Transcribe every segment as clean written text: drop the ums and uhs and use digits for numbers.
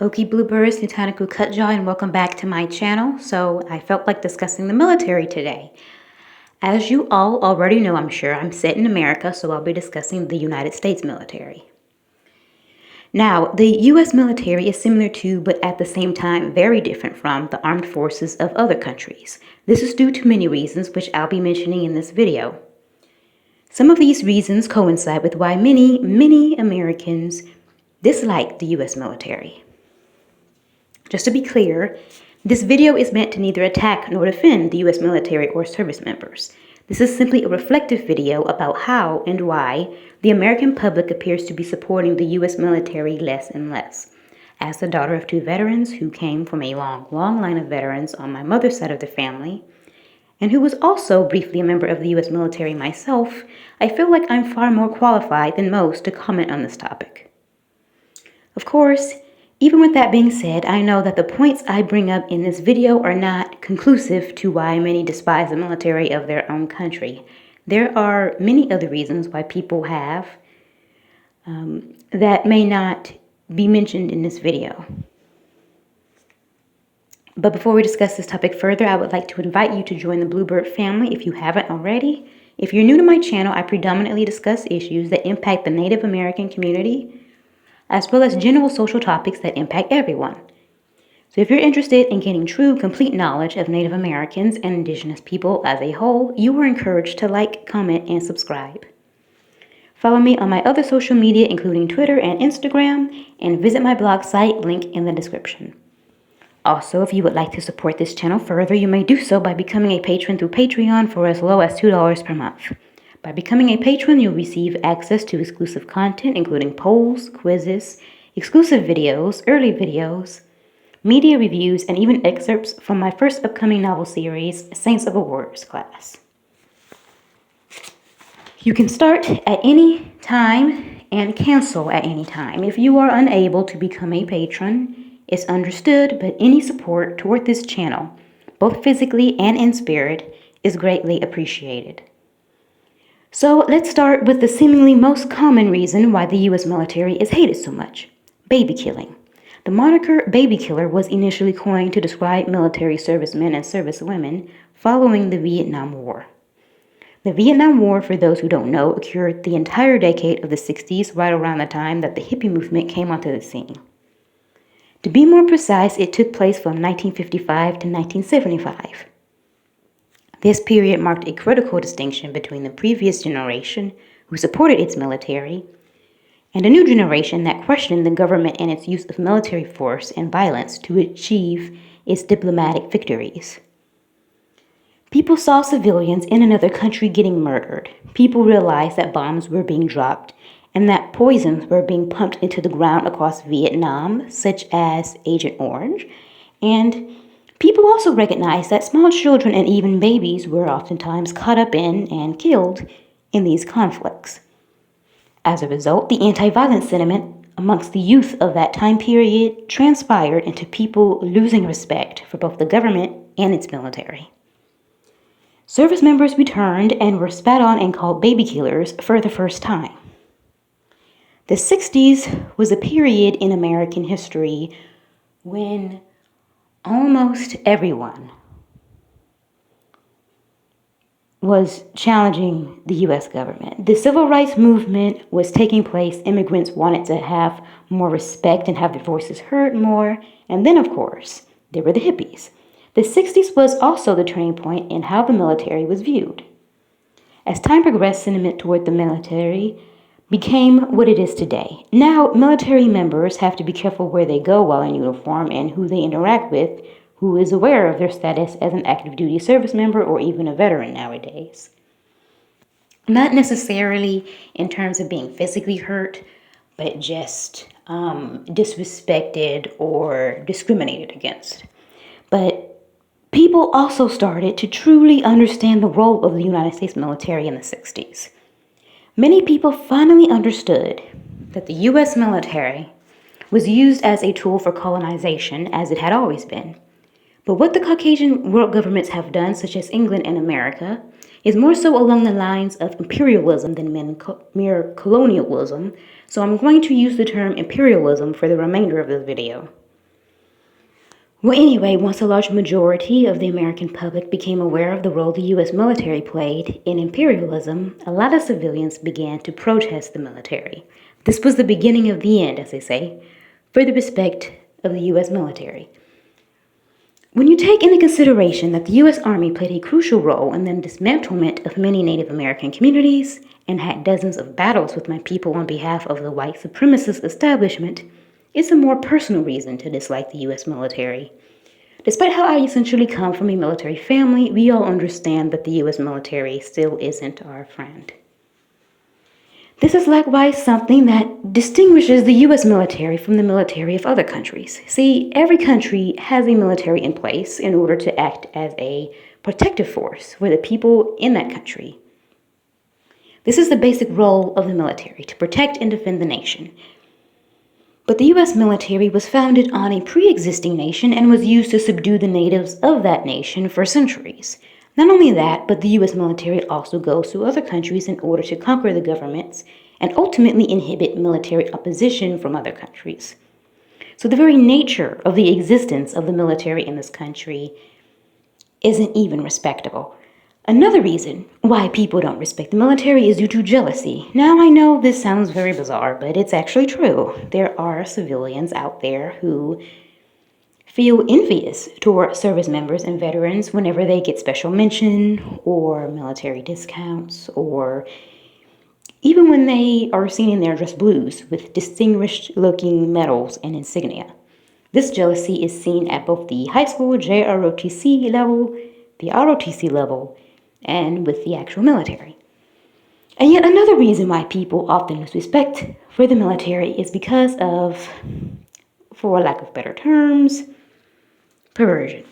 Okie Bluebirds, Niitaniko Cutjaw, and welcome back to my channel. So I felt like discussing the military today. As you all already know, I'm sure, I'm set in America, so I'll be discussing the United States military. Now, the U.S. military is similar to, but at the same time, very different from the armed forces of other countries. This is due to many reasons, which I'll be mentioning in this video. Some of these reasons coincide with why many Americans dislike the U.S. military. Just to be clear, this video is meant to neither attack nor defend the U.S. military or service members. This is simply a reflective video about how and why the American public appears to be supporting the U.S. military less and less. As the daughter of two veterans who came from a long line of veterans on my mother's side of the family, and who was also briefly a member of the U.S. military myself, I feel like I'm far more qualified than most to comment on this topic. Of course, even with that being said, I know that the points I bring up in this video are not conclusive to why many despise the military of their own country. There are many other reasons why people have that may not be mentioned in this video. But before we discuss this topic further, I would like to invite you to join the Bluebird family if you haven't already. If you're new to my channel, I predominantly discuss issues that impact the Native American community, as well as general social topics that impact everyone. So if you're interested in getting true, complete knowledge of Native Americans and Indigenous people as a whole, you are encouraged to like, comment, and subscribe. Follow me on my other social media, including Twitter and Instagram, and visit my blog site, link in the description. Also, if you would like to support this channel further, you may do so by becoming a patron through Patreon for as low as $2 per month. By becoming a patron, you'll receive access to exclusive content, including polls, quizzes, exclusive videos, early videos, media reviews, and even excerpts from my first upcoming novel series, Saints of a Warriors Class. You can start at any time and cancel at any time. If you are unable to become a patron, it's understood, but any support toward this channel, both physically and in spirit, is greatly appreciated. So let's start with the seemingly most common reason why the U.S. military is hated so much: baby killing. The moniker baby killer was initially coined to describe military servicemen and servicewomen following the Vietnam War. The Vietnam War, for those who don't know, occurred the entire decade of the 60s, right around the time that the hippie movement came onto the scene. To be more precise, it took place from 1955 to 1975. This period marked a critical distinction between the previous generation, who supported its military, and a new generation that questioned the government and its use of military force and violence to achieve its diplomatic victories. People saw civilians in another country getting murdered. People realized that bombs were being dropped and that poisons were being pumped into the ground across Vietnam, such as Agent Orange, and people also recognized that small children and even babies were oftentimes caught up in and killed in these conflicts. As a result, the anti-violence sentiment amongst the youth of that time period transpired into people losing respect for both the government and its military. Service members returned and were spat on and called baby killers for the first time. The 60s was a period in American history when almost everyone was challenging the U.S. government. The civil rights movement was taking place. Immigrants wanted to have more respect and have their voices heard more. And then, of course, there were the hippies. The 60s was also the turning point in how the military was viewed. As time progressed, sentiment toward the military became what it is today. Now, military members have to be careful where they go while in uniform and who they interact with, who is aware of their status as an active duty service member or even a veteran nowadays. Not necessarily in terms of being physically hurt, but just disrespected or discriminated against. But people also started to truly understand the role of the United States military in the 60s. Many people finally understood that the U.S. military was used as a tool for colonization, as it had always been. But what the Caucasian world governments have done, such as England and America, is more so along the lines of imperialism than mere colonialism, so I'm going to use the term imperialism for the remainder of this video. Well, anyway, once a large majority of the American public became aware of the role the U.S. military played in imperialism, a lot of civilians began to protest the military. This was the beginning of the end, as they say, for the respect of the U.S. military. When you take into consideration that the U.S. Army played a crucial role in the dismantlement of many Native American communities and had dozens of battles with my people on behalf of the white supremacist establishment, it's a more personal reason to dislike the U.S. military. Despite how I essentially come from a military family, we all understand that the U.S. military still isn't our friend. This is likewise something that distinguishes the U.S. military from the military of other countries. See, every country has a military in place in order to act as a protective force for the people in that country. This is the basic role of the military, to protect and defend the nation. But the U.S. military was founded on a pre-existing nation and was used to subdue the natives of that nation for centuries. Not only that, but the U.S. military also goes to other countries in order to conquer the governments and ultimately inhibit military opposition from other countries. So the very nature of the existence of the military in this country isn't even respectable. Another reason why people don't respect the military is due to jealousy. Now, I know this sounds very bizarre, but it's actually true. There are civilians out there who feel envious toward service members and veterans whenever they get special mention or military discounts, or even when they are seen in their dress blues with distinguished-looking medals and insignia. This jealousy is seen at both the high school JROTC level, the ROTC level, and with the actual military. And yet another reason why people often lose respect for the military is because of, for lack of better terms, perversion.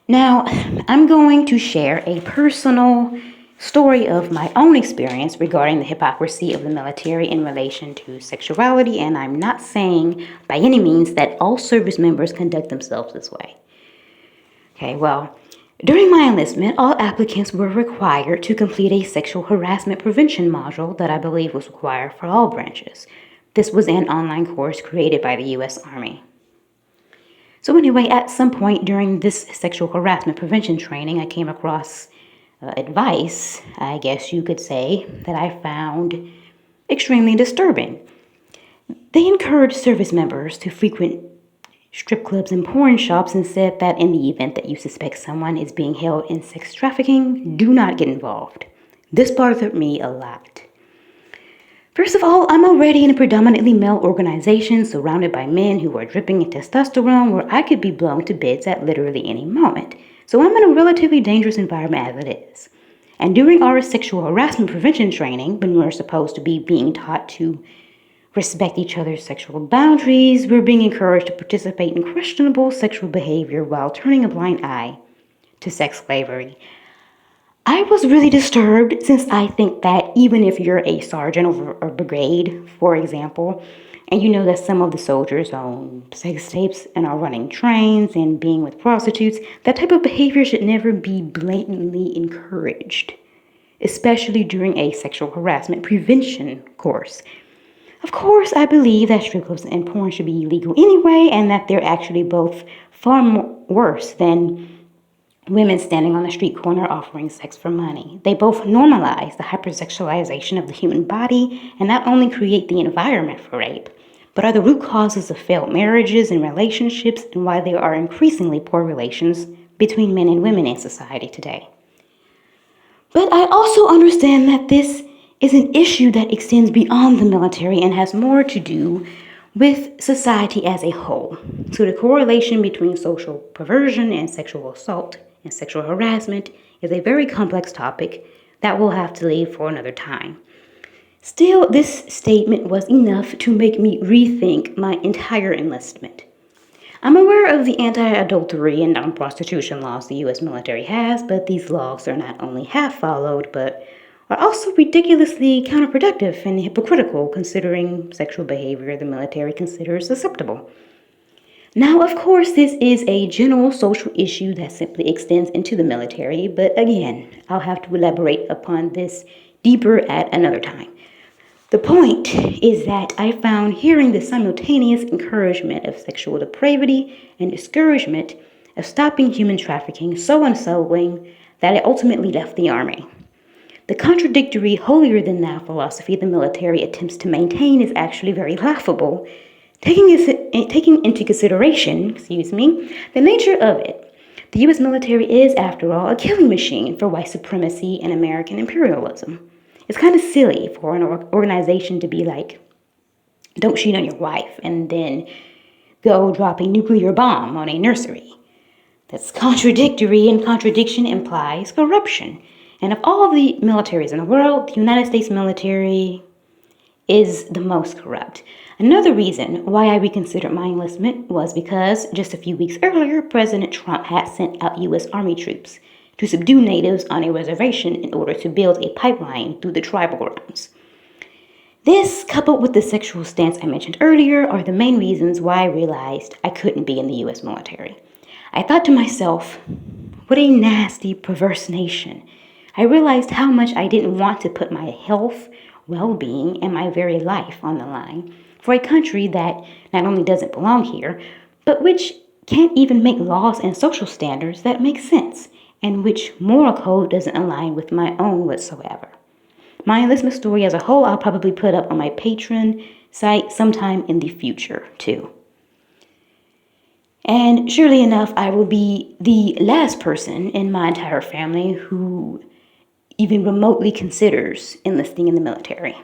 Now, I'm going to share a personal story of my own experience regarding the hypocrisy of the military in relation to sexuality, and I'm not saying by any means that all service members conduct themselves this way. Okay, well, during my enlistment, all applicants were required to complete a sexual harassment prevention module that I believe was required for all branches. This was an online course created by the U.S. Army. So anyway, at some point during this sexual harassment prevention training, I came across advice, I guess you could say, that I found extremely disturbing. They encouraged service members to frequent strip clubs and porn shops and said that in the event that you suspect someone is being held in sex trafficking, do not get involved. This bothered me a lot. First of all, I'm already in a predominantly male organization surrounded by men who are dripping in testosterone where I could be blown to bits at literally any moment. So I'm in a relatively dangerous environment as it is. And during our sexual harassment prevention training, when we're supposed to be being taught to respect each other's sexual boundaries, we're being encouraged to participate in questionable sexual behavior while turning a blind eye to sex slavery. I was really disturbed since I think that even if you're a sergeant or a brigade, for example, and you know that some of the soldiers own sex tapes and are running trains and being with prostitutes, that type of behavior should never be blatantly encouraged, especially during a sexual harassment prevention course. Of course, I believe that strip clubs and porn should be illegal anyway, and that they're actually both far worse than women standing on the street corner offering sex for money. They both normalize the hypersexualization of the human body and not only create the environment for rape, but are the root causes of failed marriages and relationships and why there are increasingly poor relations between men and women in society today. But I also understand that this is an issue that extends beyond the military and has more to do with society as a whole. So the correlation between social perversion and sexual assault and sexual harassment is a very complex topic that we'll have to leave for another time. Still, this statement was enough to make me rethink my entire enlistment. I'm aware of the anti-adultery and non-prostitution laws the U.S. military has, but these laws are not only half followed, but are also ridiculously counterproductive and hypocritical considering sexual behavior the military considers acceptable. Now, of course, this is a general social issue that simply extends into the military, but again, I'll have to elaborate upon this deeper at another time. The point is that I found hearing the simultaneous encouragement of sexual depravity and discouragement of stopping human trafficking so unsettling that I ultimately left the army. The contradictory, holier-than-thou philosophy the military attempts to maintain is actually very laughable, taking into consideration, the nature of it. The U.S. military is, after all, a killing machine for white supremacy and American imperialism. It's kind of silly for an organization to be like, don't cheat on your wife, and then go drop a nuclear bomb on a nursery. That's contradictory, and contradiction implies corruption. And of all the militaries in the world, the United States military is the most corrupt. Another reason why I reconsidered my enlistment was because just a few weeks earlier, President Trump had sent out U.S. Army troops to subdue natives on a reservation in order to build a pipeline through the tribal grounds. This, coupled with the sexual stance I mentioned earlier, are the main reasons why I realized I couldn't be in the U.S. military. I thought to myself, what a nasty, perverse nation. I realized how much I didn't want to put my health, well-being, and my very life on the line for a country that not only doesn't belong here, but which can't even make laws and social standards that make sense, and which moral code doesn't align with my own whatsoever. My enlistment story as a whole I'll probably put up on my Patreon site sometime in the future, too. And surely enough, I will be the last person in my entire family who even remotely considers enlisting in the military.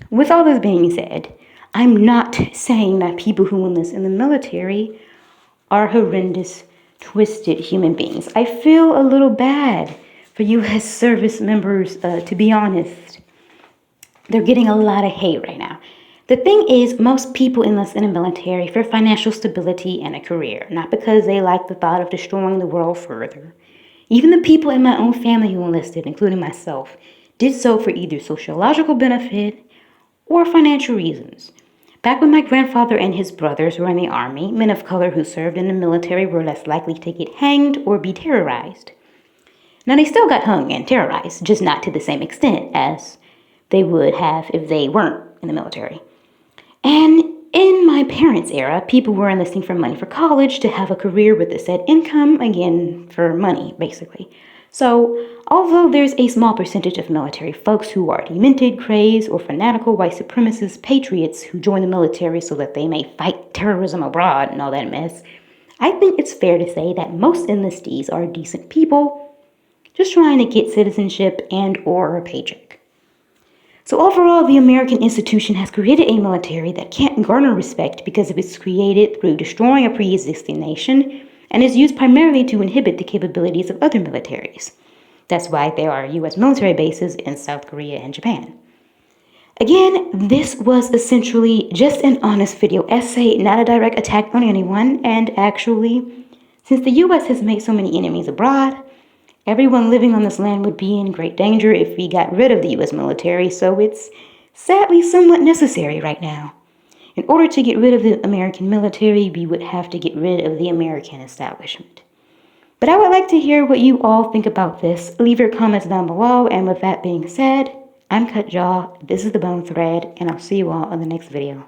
With all this being said, I'm not saying that people who enlist in the military are horrendous, twisted human beings. I feel a little bad for U.S. service members, to be honest. They're getting a lot of hate right now. The thing is, most people enlist in the military for financial stability and a career, not because they like the thought of destroying the world further. Even the people in my own family who enlisted, including myself, did so for either sociological benefit or financial reasons. Back when my grandfather and his brothers were in the army, men of color who served in the military were less likely to get hanged or be terrorized. Now, they still got hung and terrorized, just not to the same extent as they would have if they weren't in the military. And in my parents' era, people were enlisting for money for college to have a career with a set income, again, for money, basically. So, although there's a small percentage of military folks who are demented, crazed, or fanatical white supremacist patriots who join the military so that they may fight terrorism abroad and all that mess, I think it's fair to say that most enlistees are decent people just trying to get citizenship and or a paycheck. So overall, the American institution has created a military that can't garner respect because it was created through destroying a pre-existing nation and is used primarily to inhibit the capabilities of other militaries. That's why there are U.S. military bases in South Korea and Japan. Again, this was essentially just an honest video essay, not a direct attack on anyone, and actually, since the U.S. has made so many enemies abroad, everyone living on this land would be in great danger if we got rid of the U.S. military, so it's sadly somewhat necessary right now. In order to get rid of the American military, we would have to get rid of the American establishment. But I would like to hear what you all think about this. Leave your comments down below, and with that being said, I'm Cut Jaw, this is The Bone Thread, and I'll see you all on the next video.